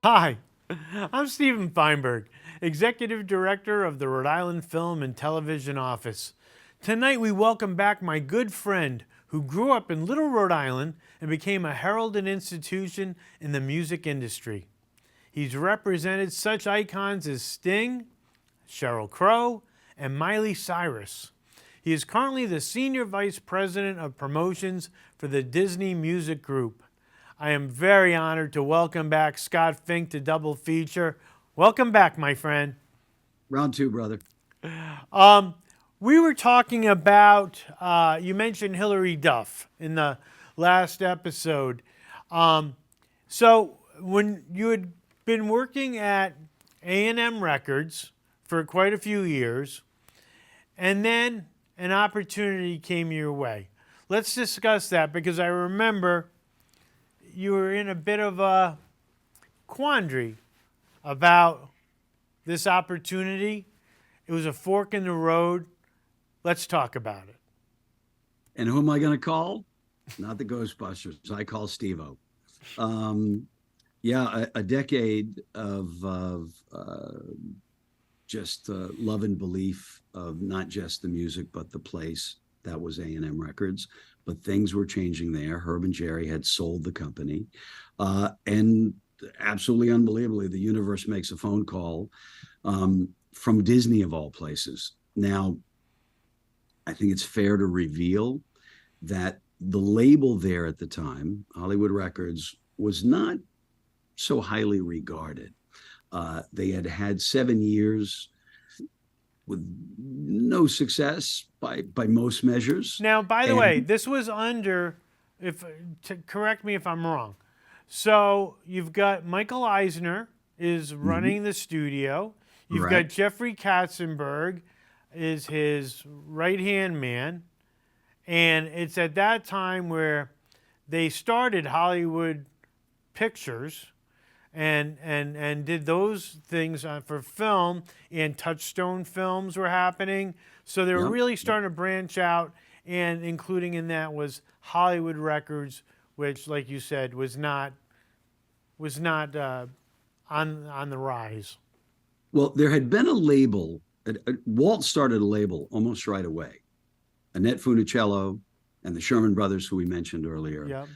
Hi, I'm Stephen Feinberg, Executive Director of the Rhode Island Film and Television Office. Tonight we welcome back my good friend who grew up in Little Rhode Island and became a heralded institution in the music industry. He's represented such icons as Sting, Sheryl Crow, and Miley Cyrus. He is currently the Senior Vice President of Promotions for the Disney Music Group. I am very honored to welcome back Scot Finck to Double Feature. Welcome back, my friend. Round two, brother. We were talking about, you mentioned Hillary Duff in the last episode. So when you had been working at A&M Records for quite a few years, and then an opportunity came your way. Let's discuss that because I remember you were in a bit of a quandary about this opportunity. It was a fork in the road. Let's talk about it. And who am I going to call? Not the Ghostbusters. I call Steve-O. A decade of just love and belief of not just the music, but the place. That was A&M Records. But things were changing there. Herb and Jerry had sold the company. And absolutely unbelievably, the universe makes a phone call from Disney, of all places. Now, I think it's fair to reveal that the label there at the time, Hollywood Records, was not so highly regarded. They had had 7 years with no success by most measures. Now, by the way, this was under, correct me if I'm wrong. So you've got Michael Eisner is running the studio. You've got Jeffrey Katzenberg is his right-hand man. And it's at that time where they started Hollywood Pictures and did those things for film, and Touchstone Films were happening. So they were really starting to branch out, and including in that was Hollywood Records, which, like you said, was not on the rise. Well, there had been a label. Walt started a label almost right away. Annette Funicello and the Sherman Brothers, who we mentioned earlier,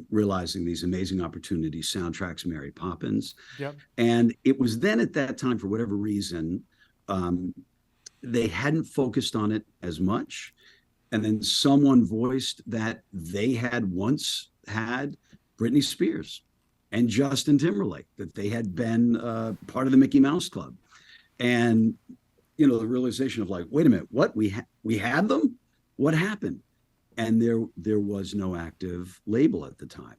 realizing these amazing opportunities, soundtracks, Mary Poppins. And it was then at that time, for whatever reason, they hadn't focused on it as much. And then someone voiced that they had once had Britney Spears and Justin Timberlake, that they had been part of the Mickey Mouse Club. And, the realization of like, wait a minute, what? We had them? What happened? And there was no active label at the time.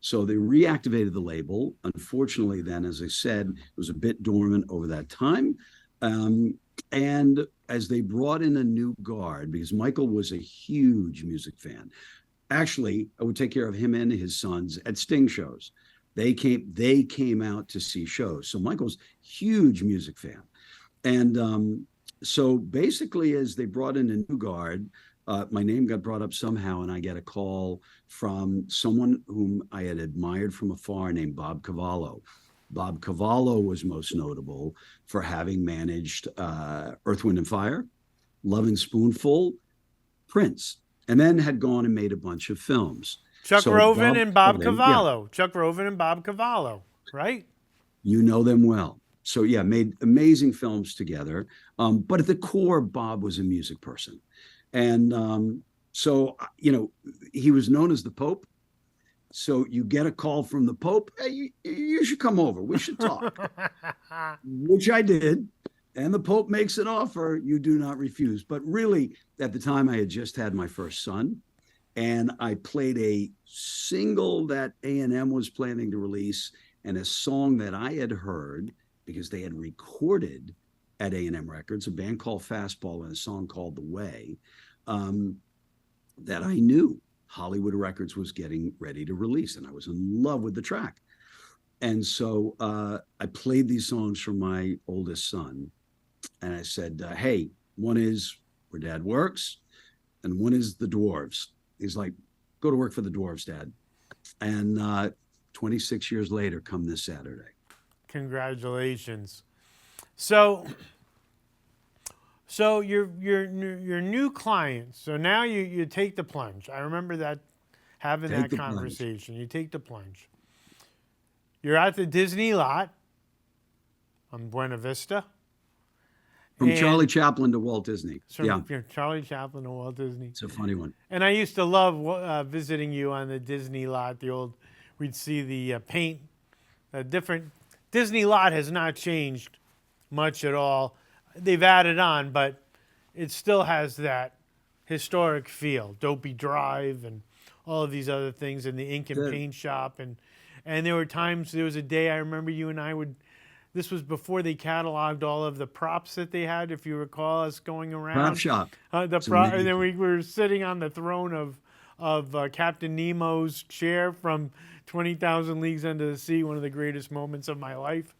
So they reactivated the label. Unfortunately, then, as I said, it was a bit dormant over that time. And as they brought in a new guard, because Michael was a huge music fan. Actually, I would take care of him and his sons at Sting shows. They came out to see shows. So Michael's huge music fan. And so basically, as they brought in a new guard, my name got brought up somehow, and I get a call from someone whom I had admired from afar named Bob Cavallo. Bob Cavallo was most notable for having managed Earth, Wind, and Fire, Lovin' Spoonful, Prince, and then had gone and made a bunch of films. Chuck Rovin and Bob Cavallo. Chuck Rovin and Bob Cavallo, right? You know them well. So made amazing films together. But at the core, Bob was a music person. And so, he was known as the Pope. So you get a call from the Pope, hey, you should come over. We should talk, which I did. And the Pope makes an offer you do not refuse. But really, at the time, I had just had my first son. And I played a single that A&M was planning to release and a song that I had heard because they had recorded at A&M Records, a band called Fastball and a song called The Way, that I knew Hollywood Records was getting ready to release. And I was in love with the track. And so I played these songs for my oldest son. And I said, hey, one is Where Dad Works, and one is The Dwarves. He's like, go to work for the Dwarves, Dad. And 26 years later, come this Saturday. Congratulations. So your new clients. So now you take the plunge. I remember that having Take that the conversation. You take the plunge. You're at the Disney lot on Buena Vista. From Charlie Chaplin to Walt Disney. Yeah. Charlie Chaplin to Walt Disney. It's a funny one. And I used to love visiting you on the Disney lot. We'd see the paint. Different Disney lot has not changed much at all. They've added on, but it still has that historic feel. Dopey Drive and all of these other things, and the ink and paint shop. And there were times, there was a day I remember you and I would. This was before they cataloged all of the props that they had, if you recall us going around. Prop shop. And then we were sitting on the throne of Captain Nemo's chair from 20,000 Leagues Under the Sea, one of the greatest moments of my life.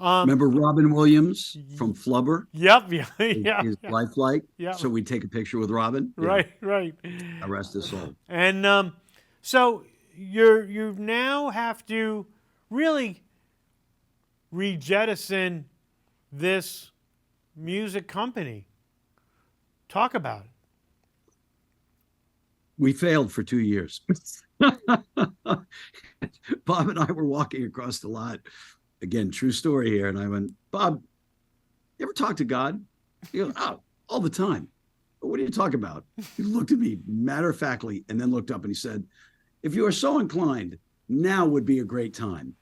Remember Robin Williams from Flubber? Yep. His lifelike. Yeah. So we'd take a picture with Robin. Right. Rest his soul. And so you now have to really rejettison this music company. Talk about it. We failed for 2 years. Bob and I were walking across the lot. Again, true story here. And I went, Bob, you ever talk to God? He goes, oh, all the time. What do you talk about? He looked at me matter-of-factly and then looked up and he said, if you are so inclined, now would be a great time.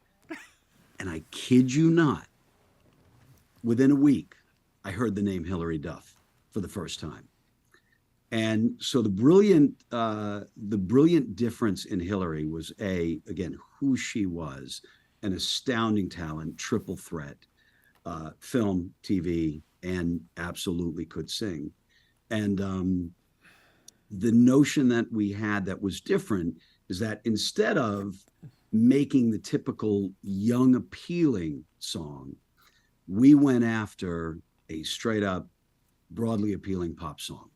And I kid you not, within a week, I heard the name Hilary Duff for the first time. And so the brilliant difference in Hilary was again, who she was, an astounding talent, triple threat, film, TV, and absolutely could sing. And the notion that we had that was different is that instead of making the typical young appealing song, we went after a straight up broadly appealing pop song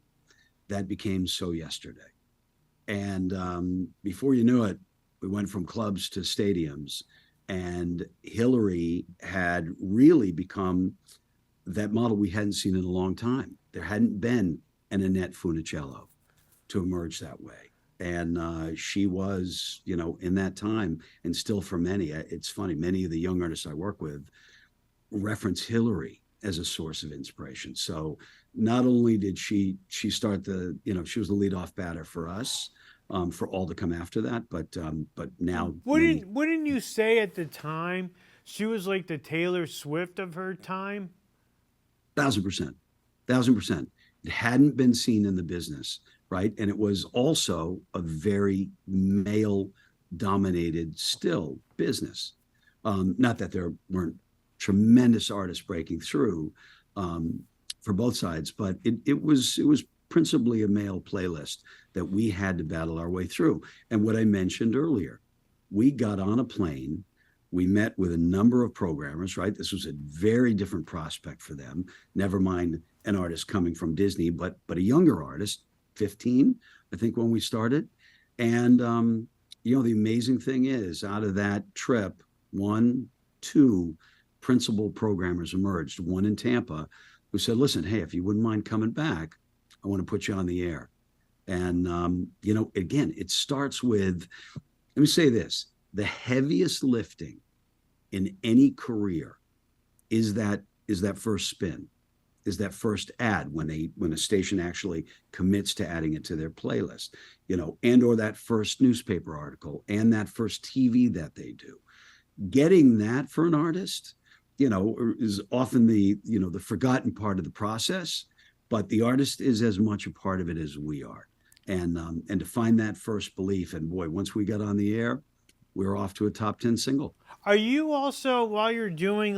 that became So Yesterday. And before you knew it, we went from clubs to stadiums, and Hilary had really become that model we hadn't seen in a long time. There hadn't been an Annette Funicello to emerge that way. And she was, in that time, and still for many, it's funny, many of the young artists I work with reference Hilary as a source of inspiration. So not only did she start she was the leadoff batter for us, for all to come after that, but now. Wouldn't you say at the time she was like the Taylor Swift of her time? 1,000%. It hadn't been seen in the business, right? And it was also a very male-dominated still business. Not that there weren't tremendous artists breaking through for both sides, but it was principally a male playlist that we had to battle our way through. And what I mentioned earlier, we got on a plane. We met with a number of programmers, right? This was a very different prospect for them. Never mind an artist coming from Disney, but a younger artist, 15, I think, when we started. And, the amazing thing is, out of that trip, 2 principal programmers emerged, one in Tampa, who said, listen, hey, if you wouldn't mind coming back, I want to put you on the air. And, again, it starts with, let me say this, the heaviest lifting in any career is that first spin, is that first ad when a station actually commits to adding it to their playlist, and or that first newspaper article and that first TV that they do. Getting that for an artist, is often the forgotten part of the process, but the artist is as much a part of it as we are. And to find that first belief, and boy, once we got on the air, we were off to a top 10 single. Are you also, while you're doing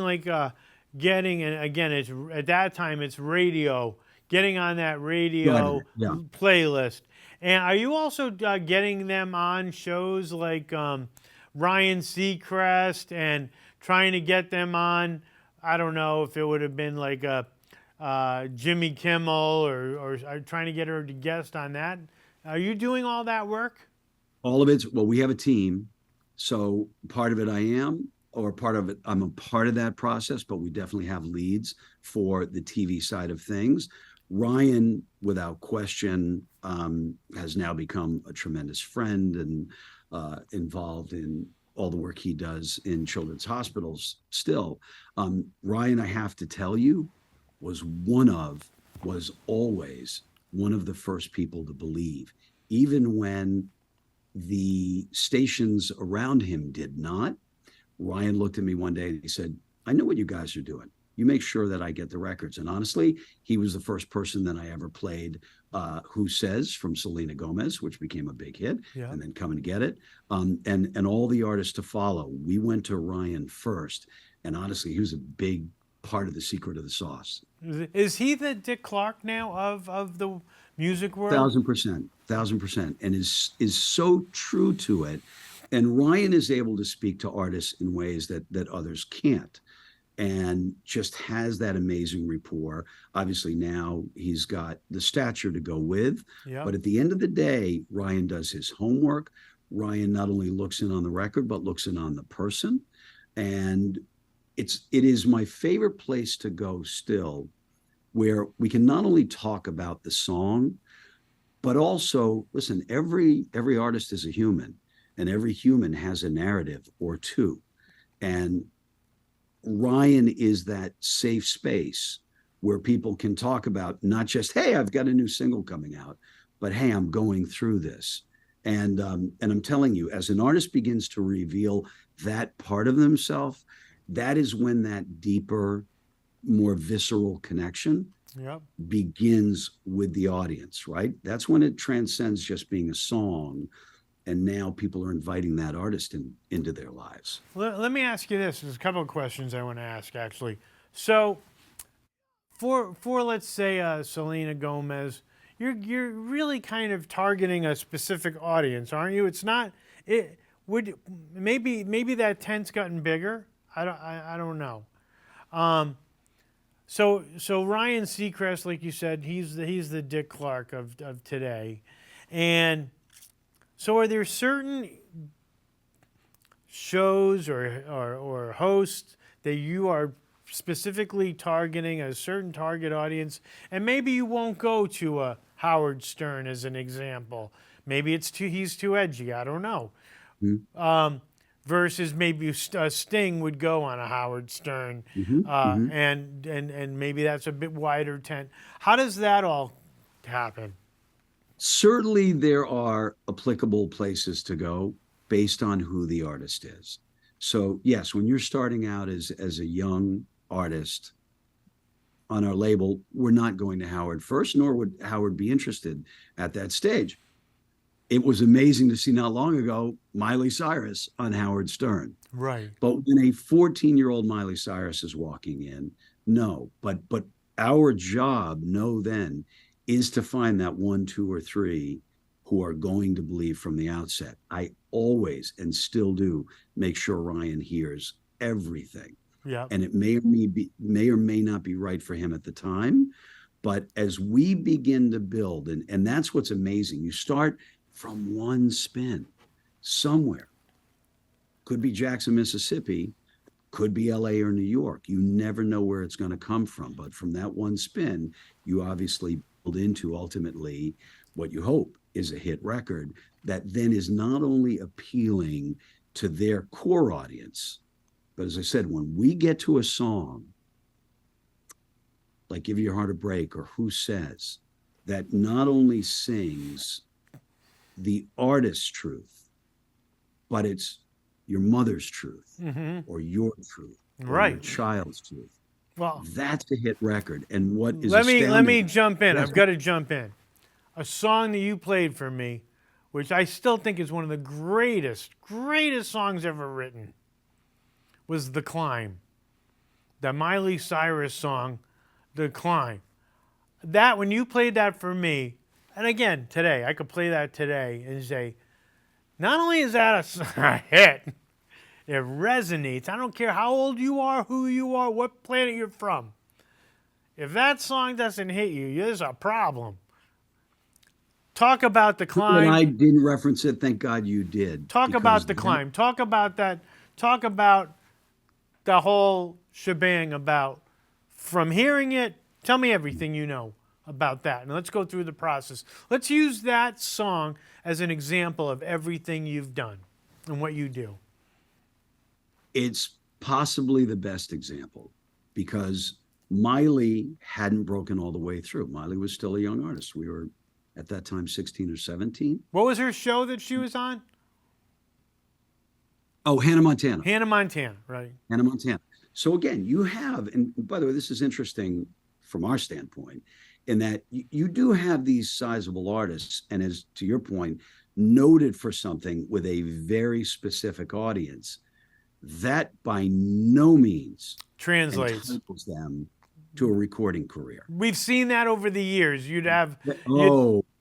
getting, and again, it's at that time it's radio, getting on that radio playlist, and are you also getting them on shows like Ryan Seacrest and trying to get them on? I don't know if it would have been like a Jimmy Kimmel or trying to get her to guest on that. Are you doing all that work? All of it. Well, we have a team. So part of it I am, or part of it. I'm a part of that process, but we definitely have leads for the TV side of things. Ryan, without question, has now become a tremendous friend and involved in all the work he does in children's hospitals still. Ryan, I have to tell you, was always one of the first people to believe, even when the stations around him did not. Ryan looked at me one day and he said, I know what you guys are doing. You make sure that I get the records. And honestly, he was the first person that I ever played Who Says from Selena Gomez, which became a big hit, and then Come and Get It. And all the artists to follow. We went to Ryan first. And honestly, he was a big part of the secret of the sauce. Is he the Dick Clark now of the music world? 1,000%, and is so true to it. And Ryan is able to speak to artists in ways that others can't, and just has that amazing rapport. Obviously now he's got the stature to go with, but at the end of the day, Ryan does his homework. Ryan not only looks in on the record, but looks in on the person. And it is my favorite place to go still, where we can not only talk about the song, but also, listen, every artist is a human, and every human has a narrative or two. And Ryan is that safe space where people can talk about not just, hey, I've got a new single coming out, but hey, I'm going through this. And I'm telling you, as an artist begins to reveal that part of themselves, that is when that deeper, more visceral connection begins with the audience, right? That's when it transcends just being a song. And now people are inviting that artist into their lives. Let me ask you this. There's a couple of questions I want to ask, actually. So for let's say, Selena Gomez, you're really kind of targeting a specific audience, aren't you? It's not, maybe that tent's gotten bigger. I don't know. So Ryan Seacrest, like you said, he's the Dick Clark of today. And so are there certain shows or hosts that you are specifically targeting a certain target audience? And maybe you won't go to a Howard Stern as an example. Maybe he's too edgy. I don't know. Mm-hmm. Versus maybe Sting would go on a Howard Stern, and maybe that's a bit wider tent. How does that all happen? Certainly there are applicable places to go based on who the artist is. So yes, when you're starting out as a young artist on our label, we're not going to Howard first, nor would Howard be interested at that stage. It was amazing to see not long ago Miley Cyrus on Howard Stern. Right. But when a 14-year-old Miley Cyrus is walking in, no. But our job, know then, is to find that 1, 2, or 3 who are going to believe from the outset. I always, and still do, make sure Ryan hears everything. Yeah. And it may or may not be right for him at the time. But as we begin to build, and that's what's amazing, you start from one spin somewhere. Could be Jackson, Mississippi, could be LA or New York. You never know where it's going to come from. But from that one spin, you obviously build into ultimately what you hope is a hit record that then is not only appealing to their core audience, but as I said, when we get to a song like Give Your Heart a Break or Who Says, that not only sings the artist's truth, but it's your mother's truth, or your truth, or your child's truth. Well, that's a hit record. And what is let me jump in. I've got to jump in. A song that you played for me, which I still think is one of the greatest songs ever written, was The Climb. The Miley Cyrus song, The Climb. That, when you played that for me, and again, today, I could play that today and say, not only is that a hit, it resonates. I don't care how old you are, who you are, what planet you're from. If that song doesn't hit you, there's a problem. Talk about The Climb. And I didn't reference it. Thank God you did. Talk about The Climb. Talk about that. Talk about the whole shebang about, from hearing it, tell me everything you know about that. And let's go through the process. Let's use that song as an example of everything you've done and what you do. It's possibly the best example because Miley hadn't broken all the way through. Miley was still a young artist. We were at that time 16 or 17. What was her show that she was on? Oh, Hannah Montana. Hannah Montana, right. Hannah Montana. So again, you have, and by the way, this is interesting from our standpoint, in that you do have these sizable artists, and as to your point, noted for something with a very specific audience. That by no means translates entitles them to a recording career. We've seen that over the years. You'd have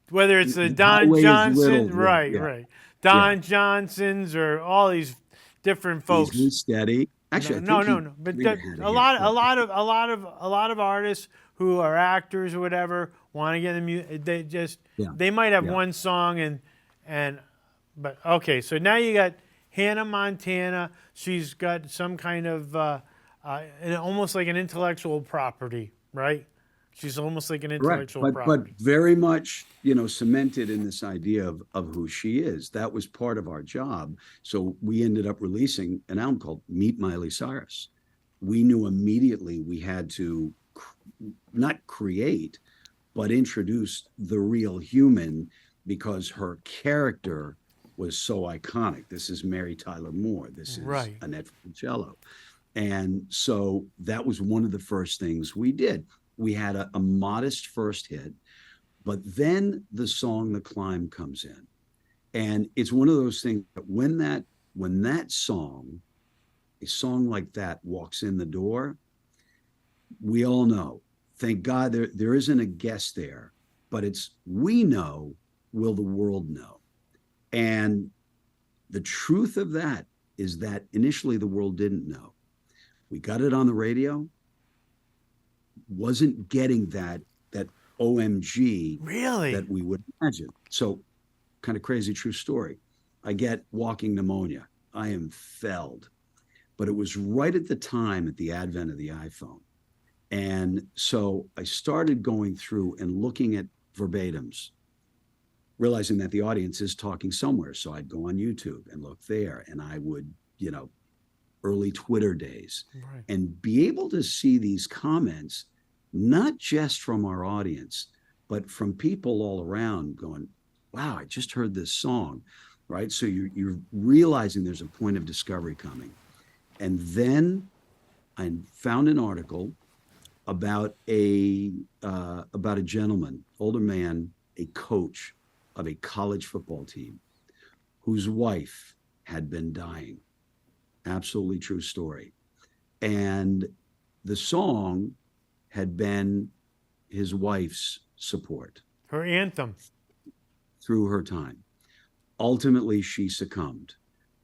whether it's the Don Johnson, right. Don Johnsons or all these different folks. Easy, steady. Actually, no. But a lot of artists who are actors or whatever want to get the music. They might have one song but okay. So now you got Hannah Montana. She's got some kind of almost like an intellectual property, right? She's almost like an intellectual property. But very much, cemented in this idea of who she is. That was part of our job. So we ended up releasing an album called Meet Miley Cyrus. We knew immediately we had to not create, but introduce the real human because her character was so iconic. This is Mary Tyler Moore. This is Annette Funicello. And so that was one of the first things we did. We had a modest first hit, but then the song The Climb comes in. And it's one of those things that when that song, a song like that walks in the door, we all know, thank God there isn't a guest there, but it's, we know, will the world know? And the truth of that is that initially the world didn't know. We got it on the radio, wasn't getting that OMG really that we would imagine. So kind of crazy true story. I get walking pneumonia. I am felled. But it was right at the time at the advent of the iPhone. And so I started going through and looking at verbatims, realizing that the audience is talking somewhere. So I'd go on YouTube and look there, and I would, early Twitter days, and be able to see these comments, not just from our audience, but from people all around going, wow, I just heard this song, right? So you're realizing there's a point of discovery coming. And then I found an article about a gentleman, older man, a coach of a college football team whose wife had been dying. Absolutely true story. And the song had been his wife's support. Her anthem. Through her time. Ultimately, she succumbed.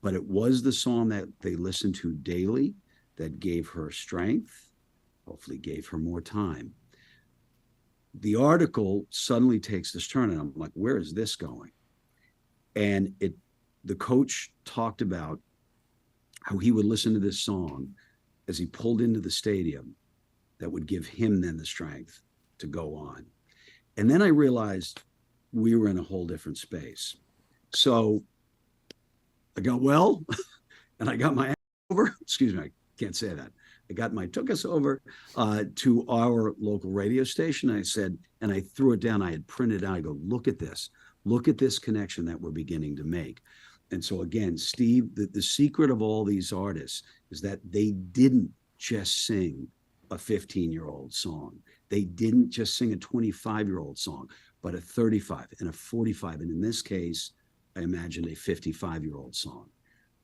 But it was the song that they listened to daily that gave her strength, hopefully gave her more time. The article suddenly takes this turn, and I'm like, where is this going? And the coach talked about how he would listen to this song as he pulled into the stadium that would give him then the strength to go on. And then I realized we were in a whole different space. So I got well, and I got my ass over. Excuse me, I can't say that. Took us over to our local radio station. I said, and I threw it down. I had printed out. I go, look at this connection that we're beginning to make. And so again, Steve, the secret of all these artists is that they didn't just sing a 15-year-old song. They didn't just sing a 25-year-old song, but a 35 and a 45. And in this case, I imagined a 55-year-old song.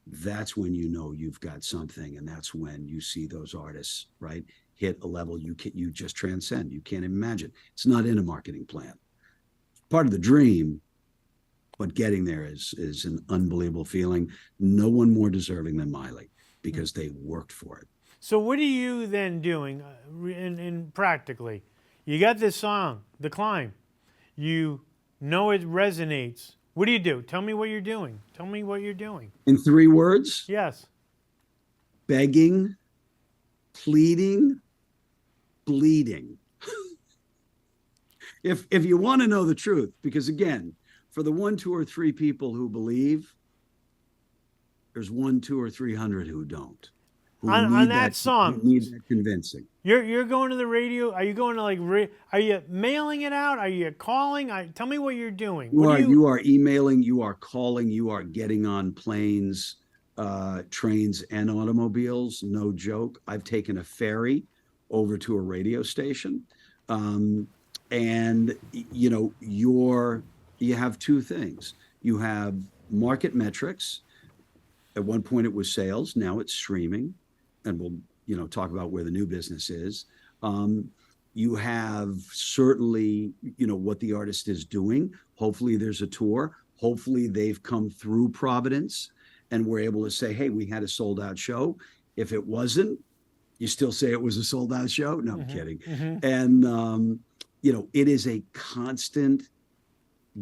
That's when you know you've got something, and that's when you see those artists, right, hit a level you just transcend. You can't imagine. It's not in a marketing plan. Part of the dream, but getting there is an unbelievable feeling. No one more deserving than Miley because they worked for it. So what are you then doing in practically? You got this song, The Climb. You know it resonates. What do you do? Tell me what you're doing. Tell me what you're doing. In 3 words? Yes. Begging pleading, bleeding. If you want to know the truth, because again, for the 1, 2, or 3 people who believe, there's 1, 2, or 300 who don't. On that song, who need that convincing. You're going to the radio. Are you going to are you mailing it out? Are you calling? Tell me what you're doing. You are emailing. You are calling. You are getting on planes, trains, and automobiles. No joke. I've taken a ferry over to a radio station. And you have 2 things. You have market metrics. At one point it was sales, now it's streaming, and we'll talk about where the new business is. You have certainly what the artist is doing. Hopefully there's a tour. Hopefully they've come through Providence and we're able to say, hey, we had a sold out show. If it wasn't, you still say it was a sold out show. No, I'm kidding. And it is a constant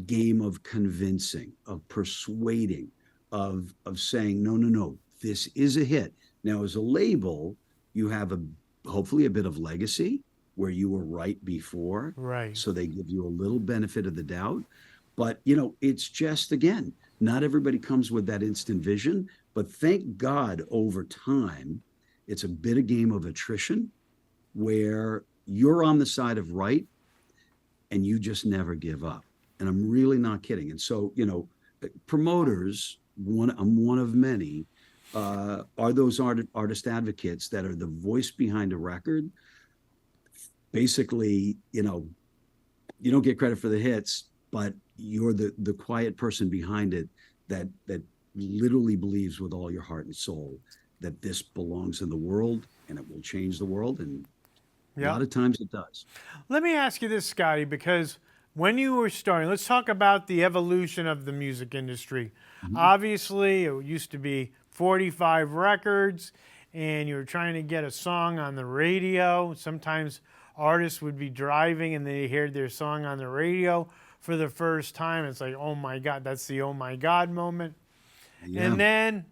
game of convincing, of persuading, of saying, no, this is a hit. Now, as a label, you have hopefully a bit of legacy where you were right before. Right. So they give you a little benefit of the doubt. But, it's just, again, not everybody comes with that instant vision. But thank God over time, it's a bit of game of attrition where you're on the side of right and you just never give up. And I'm really not kidding. And so, promoters, I'm one of many, are those artist advocates that are the voice behind a record. Basically, you don't get credit for the hits, but you're the quiet person behind it that literally believes with all your heart and soul that this belongs in the world and it will change the world. And a lot of times it does. Let me ask you this, Scotty, because when you were starting, let's talk about the evolution of the music industry. Obviously, it used to be 45 records, and you were trying to get a song on the radio. Sometimes artists would be driving, and they heard their song on the radio for the first time. It's like, oh, my God, that's the oh, my God moment. Yeah. And then,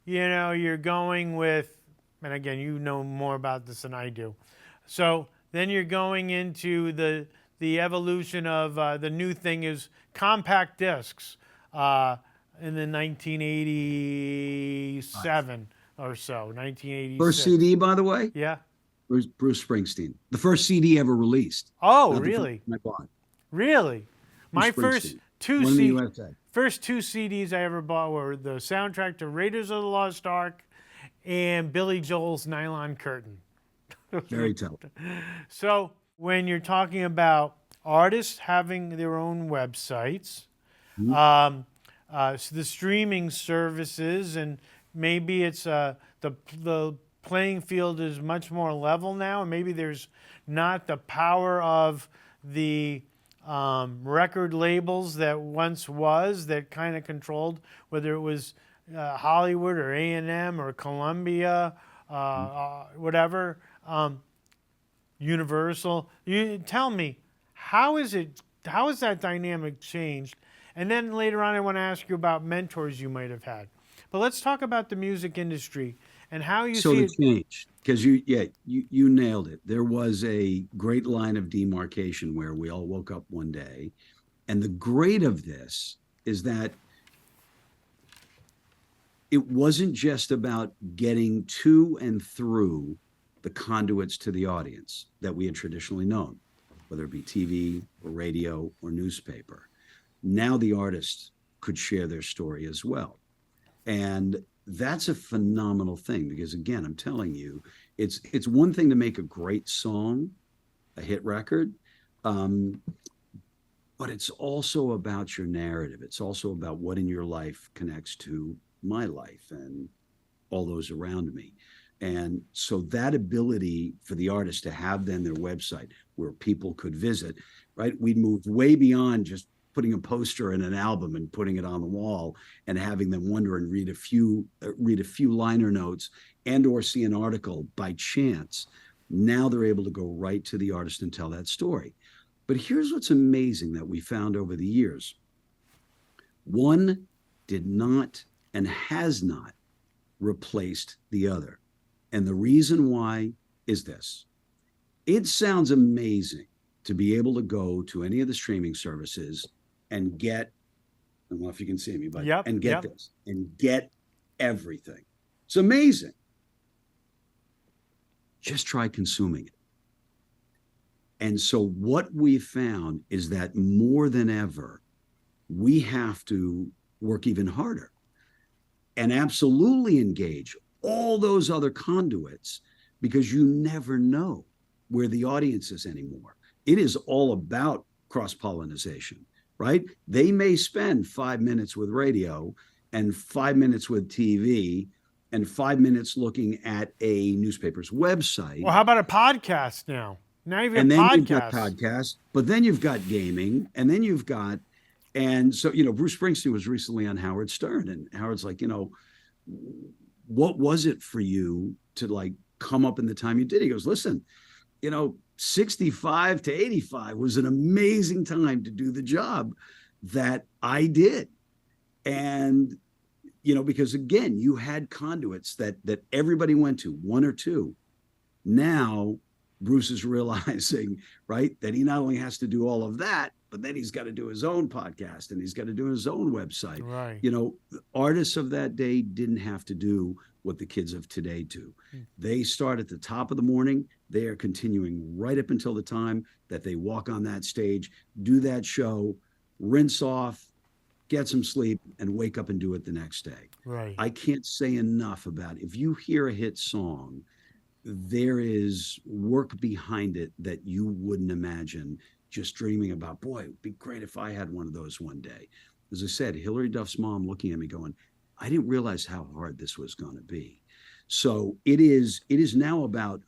you're going with, and again, you know more about this than I do. So then you're going into the evolution of the new thing is compact discs in the 1987 or so, 1986. First CD, by the way? Yeah. Bruce Springsteen. The first CD ever released. Oh, really? I bought. Really? My first two CDs I ever bought were the soundtrack to Raiders of the Lost Ark and Billy Joel's Nylon Curtain. Very tough. So when you're talking about artists having their own websites, so the streaming services, and maybe it's the playing field is much more level now, and maybe there's not the power of the record labels that once was, that kind of controlled whether it was Hollywood or A&M or Columbia, whatever. Universal. You tell me, how has that dynamic changed? And then later on, I want to ask you about mentors you might have had. But let's talk about the music industry and how you see it. So the change, because you nailed it. There was a great line of demarcation where we all woke up one day, and the great of this is that it wasn't just about getting to and through the conduits to the audience that we had traditionally known, whether it be TV or radio or newspaper. Now the artists could share their story as well. And that's a phenomenal thing because, again, I'm telling you, it's one thing to make a great song, a hit record, but it's also about your narrative. It's also about what in your life connects to my life and all those around me. And so that ability for the artist to have then their website where people could visit, right? We'd moved way beyond just putting a poster in an album and putting it on the wall and having them wonder and read a few liner notes and or see an article by chance. Now they're able to go right to the artist and tell that story. But here's what's amazing that we found over the years. One did not and has not replaced the other. And the reason why is this. It sounds amazing to be able to go to any of the streaming services and get, I don't know if you can see me, but and get this and get everything. It's amazing. Just try consuming it. And so what we found is that more than ever, we have to work even harder and absolutely engage all those other conduits, because you never know where the audience is anymore. It is all about cross-pollination, right? They may spend 5 minutes with radio and 5 minutes with TV and 5 minutes looking at a newspaper's website. Well, how about a podcast now? Now you've got and then podcasts. You've got podcasts, but then you've got gaming, and then you've got, and so, Bruce Springsteen was recently on Howard Stern, and Howard's like, what was it for you to like come up in the time you did? He goes, listen, 65 to 85 was an amazing time to do the job that I did. And, because again, you had conduits that everybody went to, one or two. Now Bruce is realizing, right, that he not only has to do all of that, but then he's got to do his own podcast and he's got to do his own website. Right. Artists of that day didn't have to do what the kids of today do. They start at the top of the morning. They are continuing right up until the time that they walk on that stage, do that show, rinse off, get some sleep, and wake up and do it the next day. Right. I can't say enough about it. If you hear a hit song, there is work behind it that you wouldn't imagine, just dreaming about, boy, it'd be great if I had one of those one day. As I said, Hillary Duff's mom looking at me going, I didn't realize how hard this was going to be. So it is now about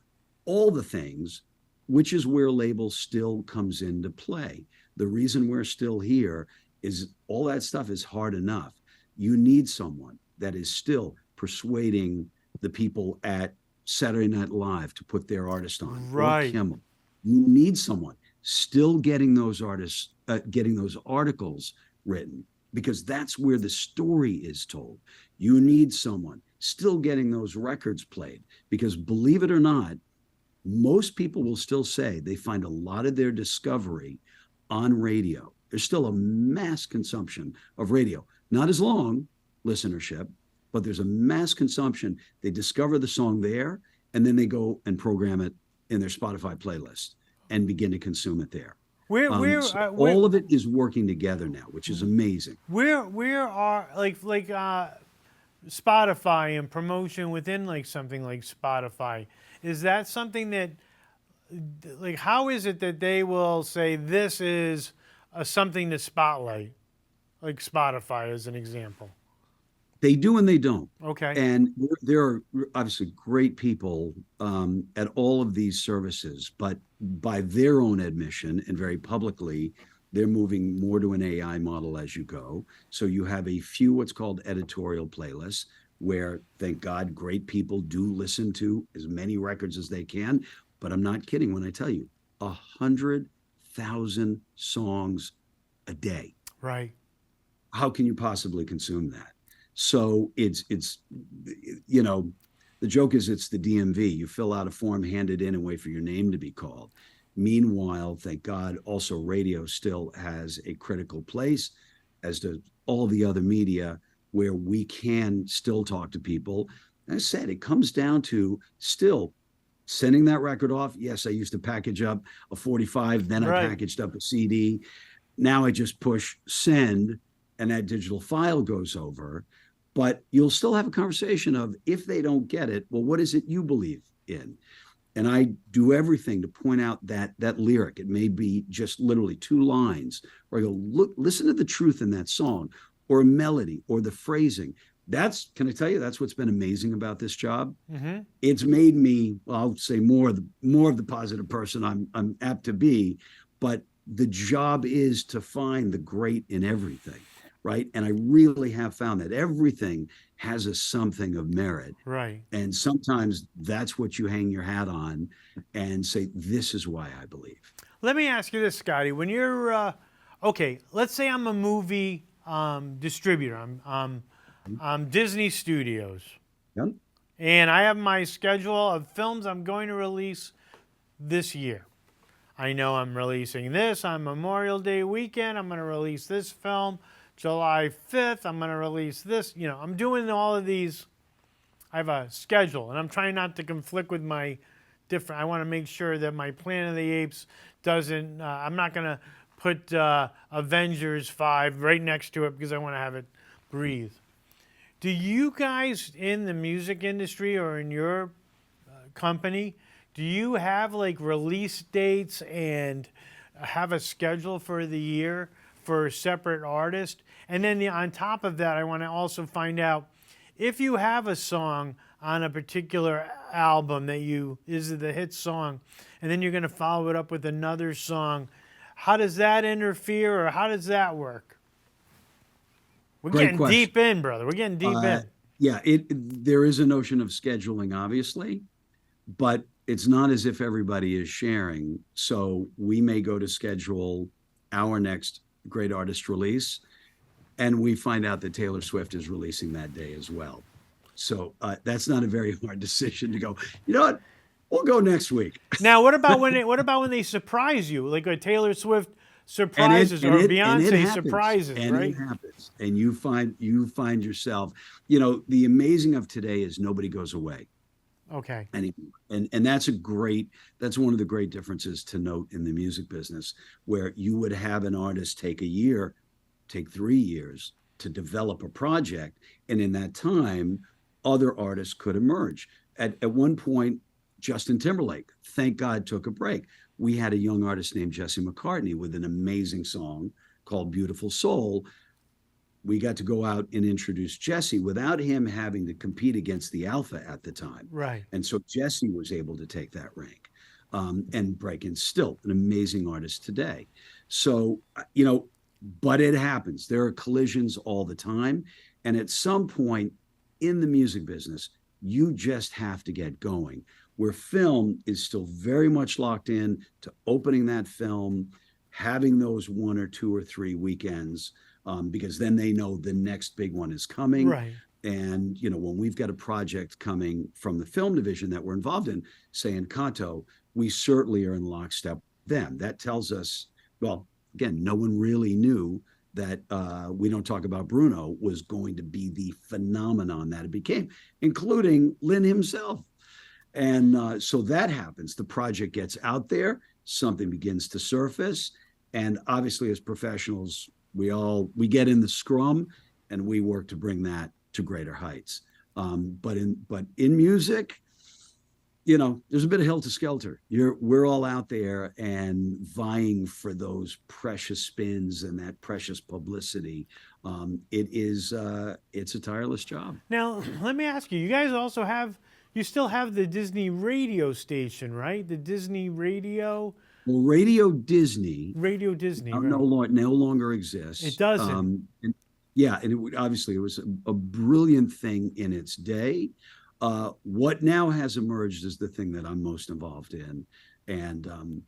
all the things, which is where label still comes into play. The reason we're still here is all that stuff is hard enough. You need someone that is still persuading the people at Saturday Night Live to put their artist on. Right. Or Kimmel. You need someone still getting those artists, getting those articles written, because that's where the story is told. You need someone still getting those records played, because believe it or not, most people will still say they find a lot of their discovery on radio. There's still a mass consumption of radio, not as long listenership, but there's a mass consumption. They discover the song there, and then they go and program it in their Spotify playlist and begin to consume it there. All of it is working together now, which is amazing. Where are like Spotify and promotion within like something like Spotify? Is that something that, like, how is it that they will say this is something to spotlight, like Spotify as an example? They do and they don't. Okay. And there are obviously great people at all of these services, but by their own admission and very publicly, they're moving more to an AI model as you go. So you have a few what's called editorial playlists where, thank God, great people do listen to as many records as they can. But I'm not kidding when I tell you, 100,000 songs a day. Right. How can you possibly consume that? So it's the joke is it's the DMV. You fill out a form, hand it in, and wait for your name to be called. Meanwhile, thank God, also radio still has a critical place, as does all the other media, where we can still talk to people. As I said, it comes down to still sending that record off. Yes, I used to package up a 45, then I packaged up a CD. Now I just push send, and that digital file goes over. But you'll still have a conversation of, if they don't get it, well, what is it you believe in? And I do everything to point out that lyric. It may be just literally 2 lines, or I go, look, listen to the truth in that song, or a melody, or the phrasing. Can I tell you, that's what's been amazing about this job. Mm-hmm. It's made me, well, I'll say more of the positive person I'm apt to be, but the job is to find the great in everything. Right. And I really have found that everything has a something of merit. Right. And sometimes that's what you hang your hat on and say, this is why I believe. Let me ask you this, Scotty. When you're, okay, let's say I'm a movie distributor. I'm Disney Studios. Yep. And I have my schedule of films I'm going to release this year. I know I'm releasing this on Memorial Day weekend. I'm going to release this film July 5th. I'm going to release this. You know, I'm doing all of these. I have a schedule, and I'm trying not to conflict with my different. I want to make sure that my Planet of the Apes doesn't. I'm not going to put Avengers 5 right next to it because I want to have it breathe. Do you guys in the music industry or in your company, do you have like release dates and have a schedule for the year for separate artists? And then on top of that, I want to also find out if you have a song on a particular album that is the hit song, and then you're going to follow it up with another song. How does that interfere, or how does that work? We're getting deep in, brother. We're getting deep in. Yeah, there is a notion of scheduling, obviously, but it's not as if everybody is sharing. So we may go to schedule our next great artist release, and we find out that Taylor Swift is releasing that day as well. So that's not a very hard decision to go, you know what, we'll go next week. Now, what about when they surprise you, like a Taylor Swift surprises or Beyonce surprises, and right? It happens, and you find yourself, you know, the amazing of today is nobody goes away. Okay. And that's one of the great differences to note in the music business, where you would have an artist take 3 years to develop a project, and in that time, other artists could emerge. At one point, Justin Timberlake, thank God, took a break. We had a young artist named Jesse McCartney with an amazing song called Beautiful Soul. We got to go out and introduce Jesse without him having to compete against the Alpha at the time. Right. And so Jesse was able to take that rank and break in. Still an amazing artist today. So, you know, but it happens. There are collisions all the time. And at some point in the music business, you just have to get going. Where film is still very much locked in to opening that film, having those 1 or 2 or 3 weekends, because then they know the next big one is coming. Right. And, you know, when we've got a project coming from the film division that we're involved in, say in Encanto, we certainly are in lockstep with them. That tells us, well, again, no one really knew that We Don't Talk About Bruno was going to be the phenomenon that it became, including Lin himself. And so that happens. The project gets out there, something begins to surface. And obviously, as professionals, we get in the scrum and we work to bring that to greater heights. But in music, you know, there's a bit of helter skelter. We're all out there and vying for those precious spins and that precious publicity. It's a tireless job. Now, let me ask you. You guys also you still have the Disney radio station, right? The Disney radio. Well, Radio Disney right. no longer exists. It doesn't. And obviously it was a brilliant thing in its day. What now has emerged is the thing that I'm most involved in, and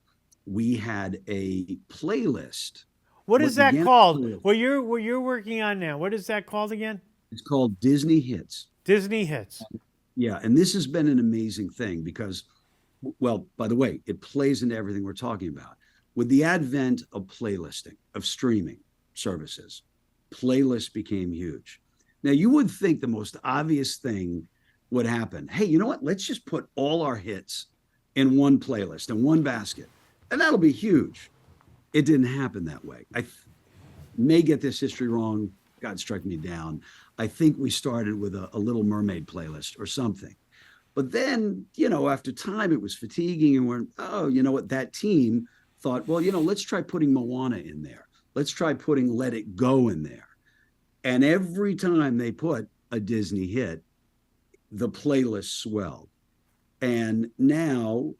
we had a playlist. What is that called? What you're working on now? What is that called again? It's called Disney Hits. Disney Hits. Yeah, and this has been an amazing thing because, well, by the way, it plays into everything we're talking about. With the advent of playlisting, of streaming services, playlists became huge. Now, you would think the most obvious thing would happen. Hey, you know what? Let's just put all our hits in one playlist, in one basket, and that'll be huge. It didn't happen that way. I may get this history wrong. God strike me down. I think we started with a Little Mermaid playlist or something. But then, you know, after time, it was fatiguing, and you know what? That team thought, well, you know, let's try putting Moana in there. Let's try putting Let It Go in there. And every time they put a Disney hit, the playlist swelled. And now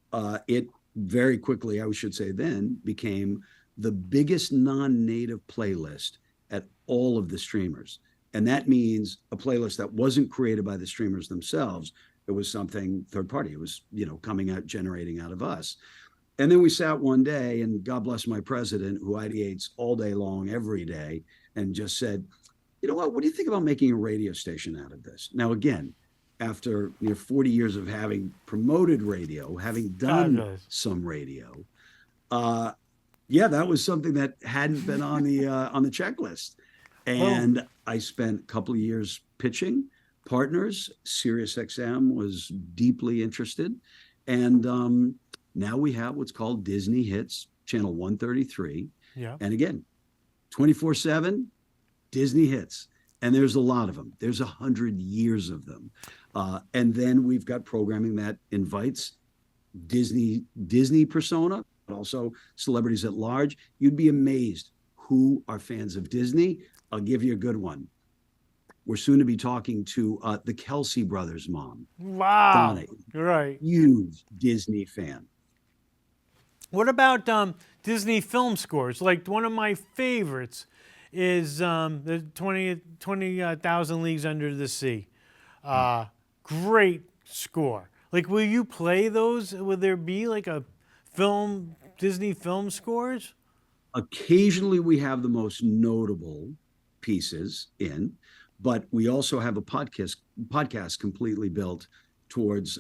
it very quickly, I should say then, became the biggest non-native playlist at all of the streamers. And that means a playlist that wasn't created by the streamers themselves. It was something third party. It was, you know, coming out, generating out of us. And then we sat one day, and God bless my president, who ideates all day long, every day, and just said, you know what do you think about making a radio station out of this? Now, again, after 40 years of having promoted radio, having done some radio, that was something that hadn't been on the checklist. And I spent a couple of years pitching partners. Sirius XM was deeply interested. And now we have what's called Disney Hits, channel 133. Yeah. And again, 24/7 Disney Hits. And there's a lot of them. There's 100 years of them. And then we've got programming that invites Disney persona, but also celebrities at large. You'd be amazed who are fans of Disney. I'll give you a good one. We're soon to be talking to the Kelsey brothers' mom. Wow. Donna, right. Huge Disney fan. What about Disney film scores? Like one of my favorites is the 20,000 Leagues Under the Sea. Great score. Like, will you play those? Will there be like a Disney film scores? Occasionally we have the most notable pieces in, but we also have a podcast completely built towards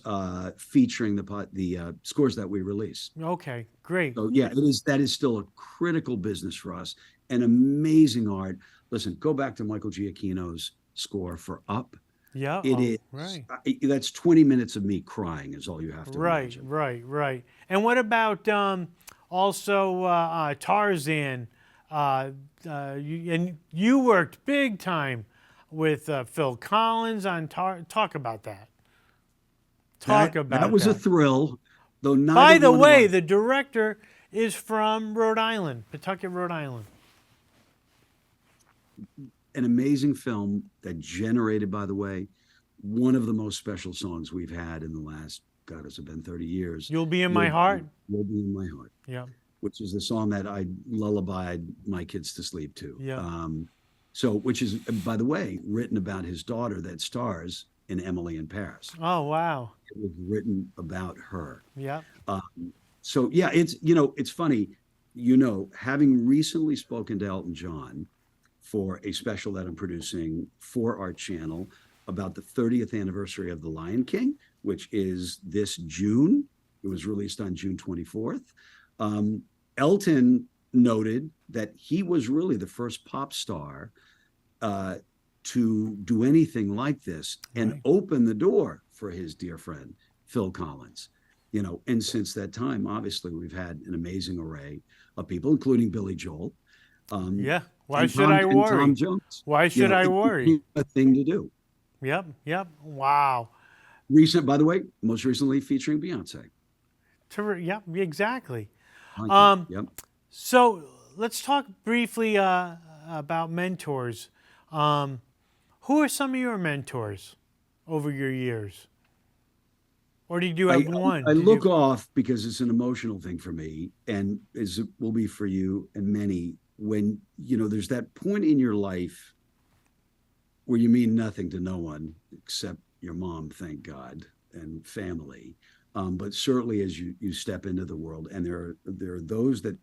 featuring the scores that we release. Okay, great. So yeah, that is still a critical business for us, and amazing art. Listen, go back to Michael Giacchino's score for Up. Yeah, it is right. That's 20 minutes of me crying is all you have to imagine. Right. And what about also Tarzan? You worked big time with Phil Collins on talk about that. That was a thrill, though. By the way, the director is from Rhode Island, Pawtucket, Rhode Island. An amazing film that generated, by the way, one of the most special songs we've had in the last, God, it's been 30 years. You'll Be in My Heart. You'll Be in My Heart. Yeah. Which is the song that I lullabied my kids to sleep to. Yeah. Which is, by the way, written about his daughter that stars in Emily in Paris. Oh, wow. It was written about her. Yeah. It's funny, having recently spoken to Elton John for a special that I'm producing for our channel about the 30th anniversary of The Lion King, which is this June. It was released on June 24th. Elton noted that he was really the first pop star to do anything like this and open the door for his dear friend, Phil Collins. And since that time, obviously, we've had an amazing array of people, including Billy Joel. Why should I worry? Tom Jones. Why should I worry? A thing to do. Yep. Wow. By the way, most recently featuring Beyonce. Yep, exactly. Yep. So let's talk briefly about mentors. Who are some of your mentors over your years? Or do you have one? I look off because it's an emotional thing for me, and as it will be for you and many, when there's that point in your life where you mean nothing to no one except your mom, thank God, and family. But certainly as you step into the world, and there are those that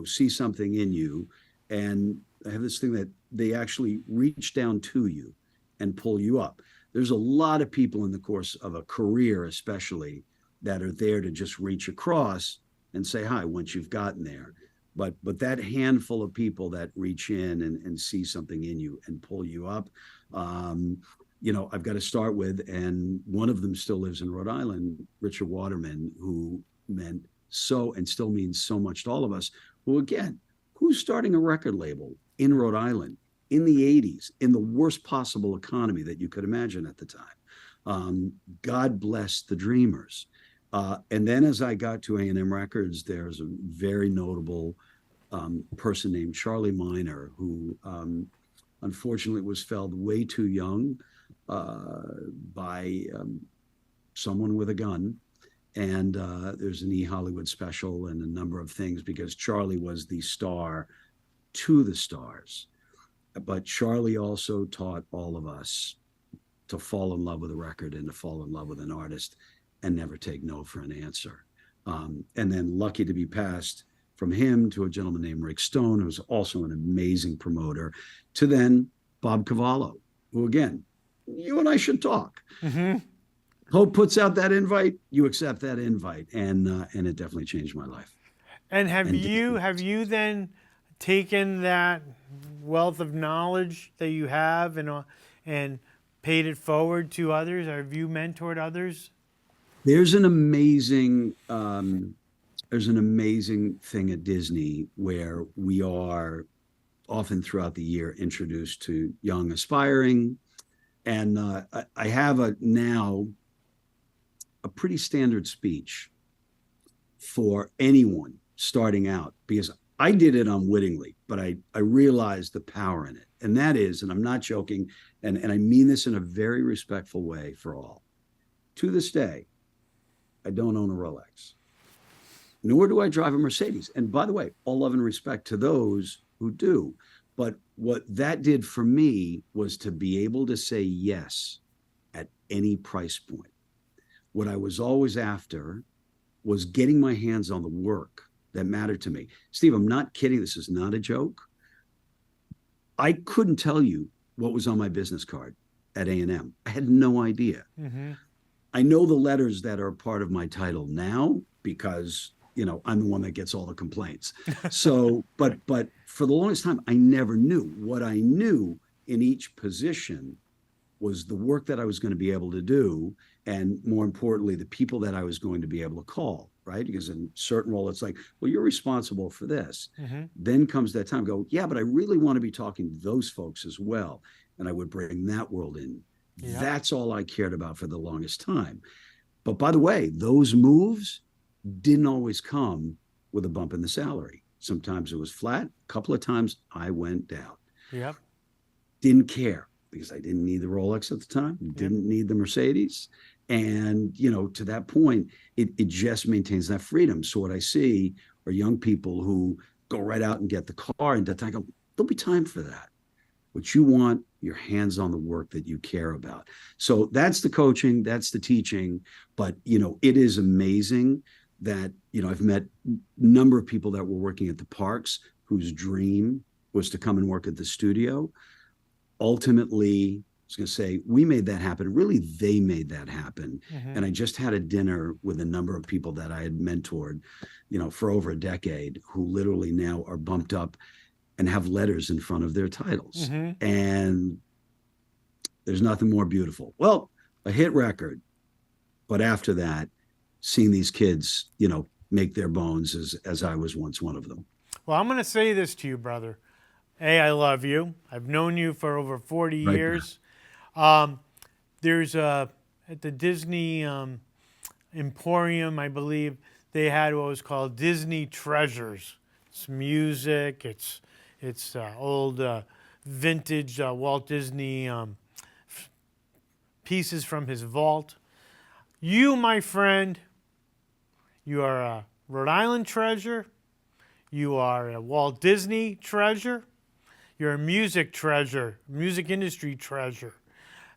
see something in you, and I have this thing that they actually reach down to you and pull you up. There's a lot of people in the course of a career, especially, that are there to just reach across and say hi once you've gotten there. But that handful of people that reach in and see something in you and pull you up, I've got to start with, and one of them still lives in Rhode Island, Richard Waterman, who meant so and still means so much to all of us, who, again, who's starting a record label in Rhode Island in the 80s, in the worst possible economy that you could imagine at the time. God bless the dreamers. And then as I got to A&M Records, there's a very notable person named Charlie Miner, who unfortunately was felled way too young by someone with a gun. And there's an E! Hollywood special and a number of things, because Charlie was the star to the stars. But Charlie also taught all of us to fall in love with a record and to fall in love with an artist and never take no for an answer. And then lucky to be passed from him to a gentleman named Rick Stone, who's also an amazing promoter, to then Bob Cavallo, who, again, you and I should talk. Hope puts out that invite, you accept that invite, and it definitely changed my life. And have you then taken that wealth of knowledge that you have and paid it forward to others? Have you mentored others? There's an amazing thing at Disney where we are often throughout the year introduced to young aspiring, and I have now a pretty standard speech for anyone starting out, because I did it unwittingly, but I realized the power in it. And that is, and I'm not joking, and I mean this in a very respectful way for all. To this day, I don't own a Rolex, nor do I drive a Mercedes. And by the way, all love and respect to those who do. But what that did for me was to be able to say yes at any price point. What I was always after was getting my hands on the work that mattered to me. Steve, I'm not kidding. This is not a joke. I couldn't tell you what was on my business card at A&M. I had no idea. I know the letters that are part of my title now because, I'm the one that gets all the complaints. So, but for the longest time, I never knew. What I knew in each position was the work that I was going to be able to do, and more importantly, the people that I was going to be able to call, right? Because in a certain role, it's like, well, you're responsible for this. Then comes that time, go, yeah, but I really want to be talking to those folks as well. And I would bring that world in. Yeah. That's all I cared about for the longest time. But by the way, those moves didn't always come with a bump in the salary. Sometimes it was flat. A couple of times I went down. Yep. Didn't care, because I didn't need the Rolex at the time, didn't need the Mercedes. And, to that point, it just maintains that freedom. So what I see are young people who go right out and get the car, and I go, there'll be time for that. What you want, your hands on the work that you care about. So that's the coaching, that's the teaching. But, it is amazing that, I've met a number of people that were working at the parks whose dream was to come and work at the studio. Ultimately, I was going to say, we made that happen. Really, they made that happen. And I just had a dinner with a number of people that I had mentored, for over a decade, who literally now are bumped up and have letters in front of their titles. And there's nothing more beautiful. Well, a hit record. But after that, seeing these kids, make their bones as I was once one of them. Well, I'm going to say this to you, brother. A, I love you. I've known you for over 40 years. There's at the Disney Emporium, I believe, they had what was called Disney Treasures. It's music. It's old vintage Walt Disney pieces from his vault. You, my friend, you are a Rhode Island treasure. You are a Walt Disney treasure. You're a music treasure, music industry treasure.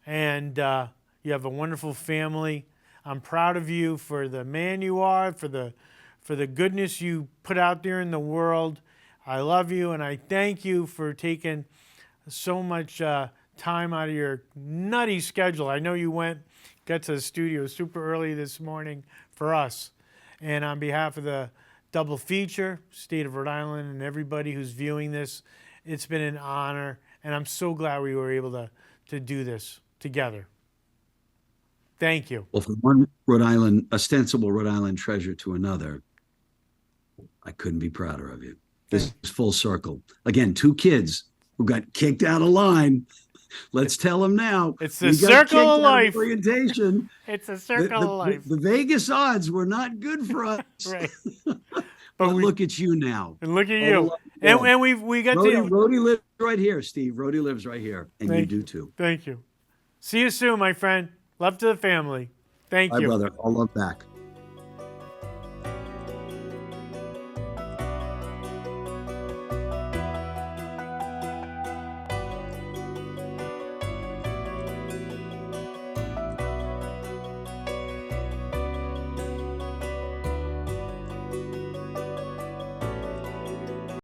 And you have a wonderful family. I'm proud of you for the man you are, for the goodness you put out there in the world. I love you, and I thank you for taking so much time out of your nutty schedule. I know you got to the studio super early this morning for us. And on behalf of the double feature, State of Rhode Island, and everybody who's viewing this, it's been an honor, and I'm so glad we were able to do this together. Thank you. Well, from one ostensible Rhode Island treasure to another, I couldn't be prouder of you. This is full circle. Again, two kids who got kicked out of line. Let's tell them now. It's the circle of life. Orientation. It's a circle of life. The Vegas odds were not good for us. Right. But look at you now. And look at you. And we got Rhode lives right here, Steve. Rhode lives right here. And you do too. Thank you. See you soon, my friend. Love to the family. Thank you. Bye, brother. All love back.